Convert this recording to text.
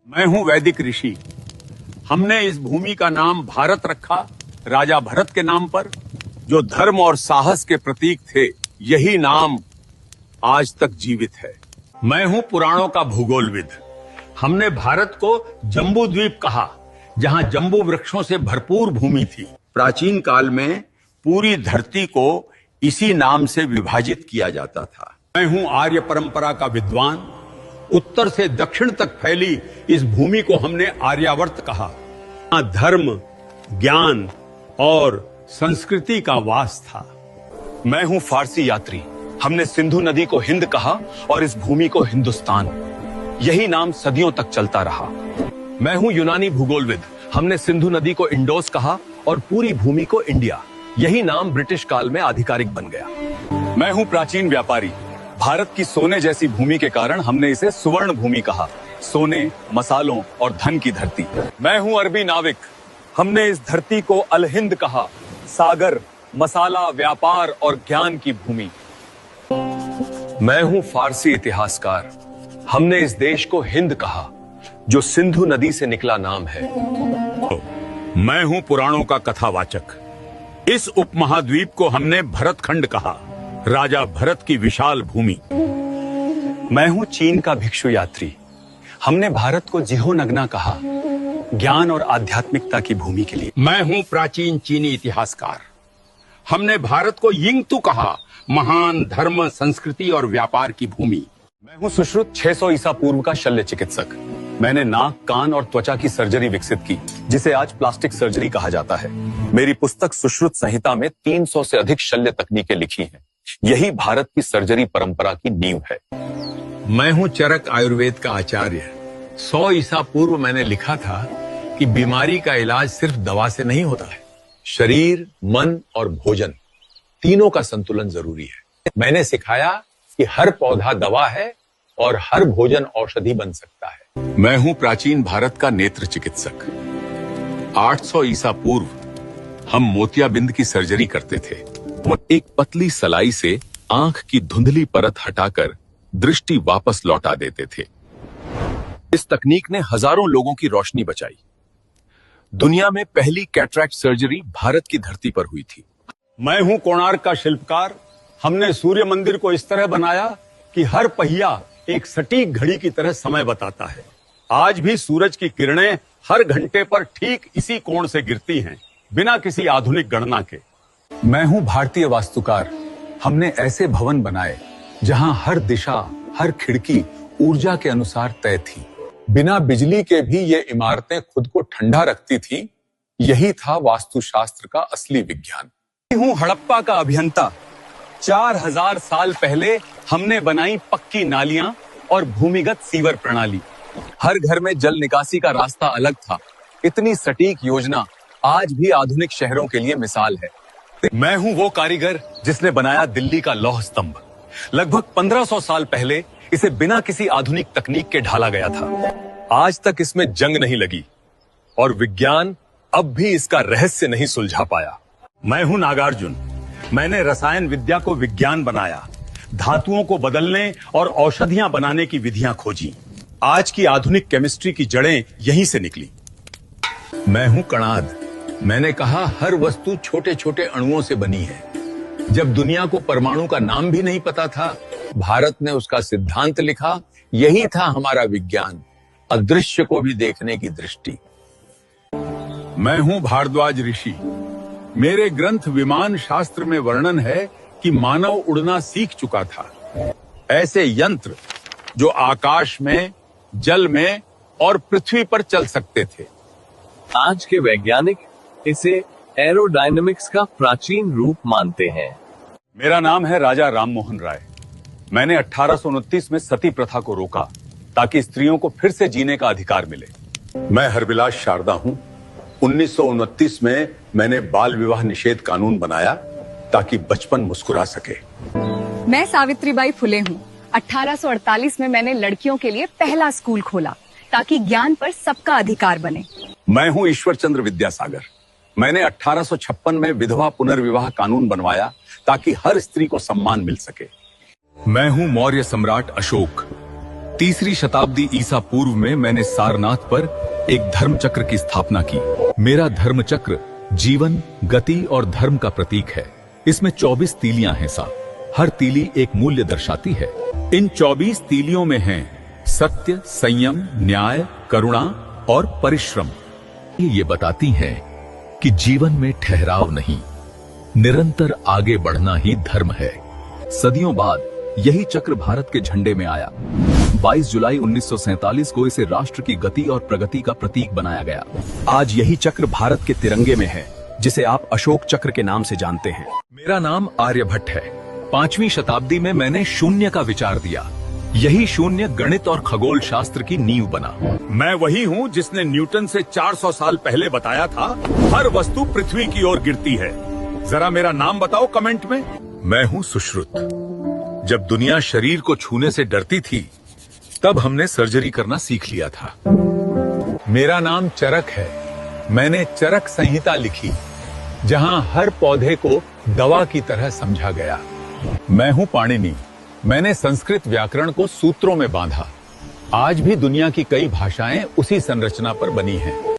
मैं हूं वैदिक ऋषि। हमने इस भूमि का नाम भारत रखा राजा भरत के नाम पर, जो धर्म और साहस के प्रतीक थे। यही नाम आज तक जीवित है। मैं हूं पुराणों का भूगोलविद। हमने भारत को जम्बू द्वीप कहा, जहां जम्बू वृक्षों से भरपूर भूमि थी। प्राचीन काल में पूरी धरती को इसी नाम से विभाजित किया जाता था। मैं हूं आर्य परंपरा का विद्वान। उत्तर से दक्षिण तक फैली इस भूमि को हमने आर्यावर्त कहा। यहाँ धर्म, ज्ञान और संस्कृति का वास था। मैं हूं फारसी यात्री। हमने सिंधु नदी को हिंद कहा और इस भूमि को हिंदुस्तान। यही नाम सदियों तक चलता रहा। मैं हूं यूनानी भूगोलविद। हमने सिंधु नदी को इंडोस कहा और पूरी भूमि को इंडिया। यही नाम ब्रिटिश काल में आधिकारिक बन गया। मैं हूं प्राचीन व्यापारी। भारत की सोने जैसी भूमि के कारण हमने इसे सुवर्ण भूमि कहा। सोने, मसालों और धन की धरती। मैं हूं अरबी नाविक। हमने इस धरती को अल हिंद कहा। सागर, मसाला, व्यापार और ज्ञान की भूमि। मैं हूं फारसी इतिहासकार। हमने इस देश को हिंद कहा, जो सिंधु नदी से निकला नाम है। मैं हूं पुराणों का कथावाचक। इस उपमहाद्वीप को हमने भरतखंड कहा, राजा भरत की विशाल भूमि। मैं हूं चीन का भिक्षु यात्री। हमने भारत को जिहोनगना कहा, ज्ञान और आध्यात्मिकता की भूमि के लिए। मैं हूं प्राचीन चीनी इतिहासकार। हमने भारत को यिंगतू कहा, महान धर्म, संस्कृति और व्यापार की भूमि। मैं हूं सुश्रुत 600 ईसा पूर्व का शल्य चिकित्सक। मैंने नाक, कान और त्वचा की सर्जरी विकसित की, जिसे आज प्लास्टिक सर्जरी कहा जाता है। मेरी पुस्तक सुश्रुत संहिता में 300 से अधिक शल्य तकनीकें लिखी हैं। यही भारत की सर्जरी परंपरा की नींव है। मैं हूं चरक आयुर्वेद का आचार्य। 100 ईसा पूर्व मैंने लिखा था कि बीमारी का इलाज सिर्फ दवा से नहीं होता है। शरीर, मन और भोजन, तीनों का संतुलन जरूरी है। मैंने सिखाया कि हर पौधा दवा है और हर भोजन औषधि बन सकता है। मैं हूं प्राचीन भारत का नेत्र चिकित्सक। 800 ईसा पूर्व हम मोतियाबिंद की सर्जरी करते थे। एक पतली सलाई से आंख की धुंधली परत हटाकर दृष्टि वापस लौटा देते थे। इस तकनीक ने हजारों लोगों की रोशनी बचाई। दुनिया में पहली कैटरैक्ट सर्जरी भारत की धरती पर हुई थी। मैं हूं कोणार्क का शिल्पकार। हमने सूर्य मंदिर को इस तरह बनाया कि हर पहिया एक सटीक घड़ी की तरह समय बताता है। आज भी सूरज की किरणें हर घंटे पर ठीक इसी कोण से गिरती हैं, बिना किसी आधुनिक गणना के। मैं हूं भारतीय वास्तुकार। हमने ऐसे भवन बनाए जहां हर दिशा, हर खिड़की ऊर्जा के अनुसार तय थी। बिना बिजली के भी ये इमारतें खुद को ठंडा रखती थी। यही था वास्तुशास्त्र का असली विज्ञान। मैं हूं हड़प्पा का अभियंता। 4000 साल पहले हमने बनाई पक्की नालियां और भूमिगत सीवर प्रणाली। हर घर में जल निकासी का रास्ता अलग था। इतनी सटीक योजना आज भी आधुनिक शहरों के लिए मिसाल है। मैं हूं वो कारीगर जिसने बनाया दिल्ली का लौह स्तंभ। लगभग 1500 साल पहले इसे बिना किसी आधुनिक तकनीक के ढाला गया था। आज तक इसमें जंग नहीं लगी और विज्ञान अब भी इसका रहस्य नहीं सुलझा पाया। मैं हूं नागार्जुन। मैंने रसायन विद्या को विज्ञान बनाया, धातुओं को बदलने और औषधियां बनाने की विधियां खोजी। आज की आधुनिक केमिस्ट्री की जड़ें यहीं से निकली। मैं हूं कणाद। मैंने कहा हर वस्तु छोटे छोटे अणुओं से बनी है। जब दुनिया को परमाणु का नाम भी नहीं पता था, भारत ने उसका सिद्धांत लिखा। यही था हमारा विज्ञान, अदृश्य को भी देखने की दृष्टि। मैं हूं भारद्वाज ऋषि। मेरे ग्रंथ विमान शास्त्र में वर्णन है कि मानव उड़ना सीख चुका था। ऐसे यंत्र जो आकाश में, जल में और पृथ्वी पर चल सकते थे। आज के वैज्ञानिक इसे एरोडायनामिक्स का प्राचीन रूप मानते हैं। मेरा नाम है राजा राममोहन राय। मैंने 1829 में सती प्रथा को रोका ताकि स्त्रियों को फिर से जीने का अधिकार मिले। मैं हरविलास शारदा हूं। 1929 में मैंने बाल विवाह निषेध कानून बनाया ताकि बचपन मुस्कुरा सके। मैं सावित्रीबाई फुले हूँ। 1848 में मैंने लड़कियों के लिए पहला स्कूल खोला ताकि ज्ञान पर सबका अधिकार बने। मैं हूं ईश्वर चंद्र विद्यासागर। मैंने 1856 में विधवा पुनर्विवाह कानून बनवाया ताकि हर स्त्री को सम्मान मिल सके। मैं हूं मौर्य सम्राट अशोक। 3री शताब्दी ईसा पूर्व में मैंने सारनाथ पर एक धर्म चक्र की स्थापना की। मेरा धर्म चक्र जीवन, गति और धर्म का प्रतीक है। इसमें 24 तीलियां हैं साहब। हर तीली एक मूल्य दर्शाती है। इन 24 तीलियों में हैं सत्य, संयम, न्याय, करुणा और परिश्रम। ये बताती हैं कि जीवन में ठहराव नहीं, निरंतर आगे बढ़ना ही धर्म है। सदियों बाद यही चक्र भारत के झंडे में आया। 22 जुलाई 1947 को इसे राष्ट्र की गति और प्रगति का प्रतीक बनाया गया। आज यही चक्र भारत के तिरंगे में है, जिसे आप अशोक चक्र के नाम से जानते हैं। मेरा नाम आर्यभट्ट है। 5वीं शताब्दी में मैंने शून्य का विचार दिया। यही शून्य गणित और खगोल शास्त्र की नींव बना। मैं वही हूँ जिसने न्यूटन से 400 साल पहले बताया था हर वस्तु पृथ्वी की ओर गिरती है। जरा मेरा नाम बताओ कमेंट में। मैं हूँ सुश्रुत। जब दुनिया शरीर को छूने से डरती थी, तब हमने सर्जरी करना सीख लिया था। मेरा नाम चरक है। मैंने चरक संहिता लिखी, जहां हर पौधे को दवा की तरह समझा गया। मैं हूं पाणिनि। मैंने संस्कृत व्याकरण को सूत्रों में बांधा। आज भी दुनिया की कई भाषाएं उसी संरचना पर बनी हैं।